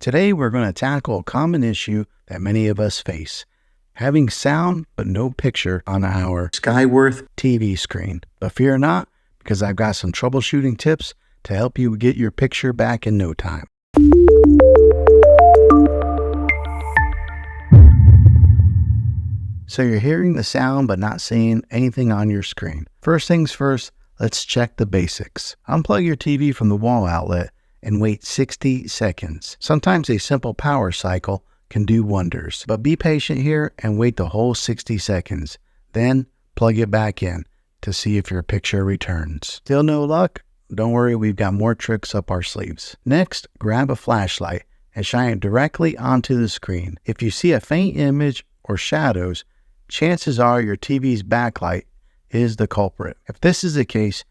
Today we're going to tackle a common issue that many of us face: having sound but no picture on our Skyworth TV screen. But fear not, because I've got some troubleshooting tips to help you get your picture back in no time. So you're hearing the sound but not seeing anything on your screen. First things first, let's check the basics. Unplug your TV from the wall outlet and wait 60 seconds. Sometimes a simple power cycle can do wonders, but be patient here and wait the whole 60 seconds. Then plug it back in to see if your picture returns. Still no luck? Don't worry, we've got more tricks up our sleeves. Next, grab a flashlight and shine it directly onto the screen. If you see a faint image or shadows, chances are your TV's backlight is the culprit. If this is the case,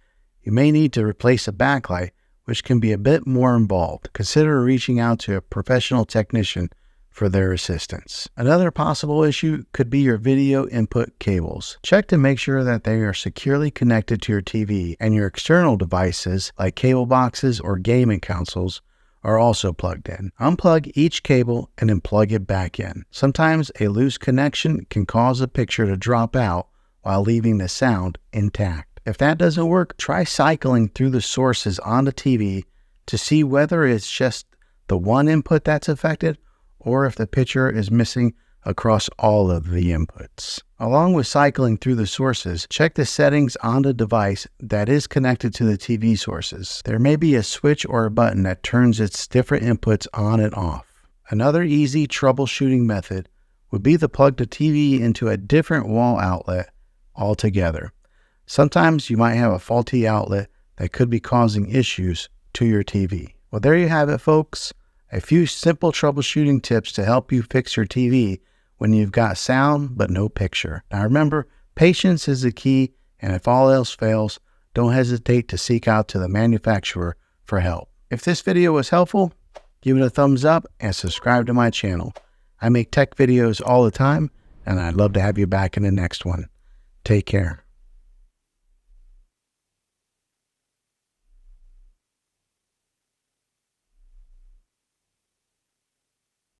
you may need to replace a backlight, which can be a bit more involved. Consider reaching out to a professional technician for their assistance. Another possible issue could be your video input cables. Check to make sure that they are securely connected to your TV and your external devices like cable boxes or gaming consoles are also plugged in. Unplug each cable and then plug it back in. Sometimes a loose connection can cause a picture to drop out while leaving the sound intact. If that doesn't work, try cycling through the sources on the TV to see whether it's just the one input that's affected or if the picture is missing across all of the inputs. Along with cycling through the sources, check the settings on the device that is connected to the TV sources. There may be a switch or a button that turns its different inputs on and off. Another easy troubleshooting method would be to plug the TV into a different wall outlet altogether. Sometimes you might have a faulty outlet that could be causing issues to your TV. Well, there you have it, folks. A few simple troubleshooting tips to help you fix your TV when you've got sound but no picture. Now remember, patience is the key, and if all else fails, don't hesitate to seek out to the manufacturer for help. If this video was helpful, give it a thumbs up and subscribe to my channel. I make tech videos all the time, and I'd love to have you back in the next one. Take care.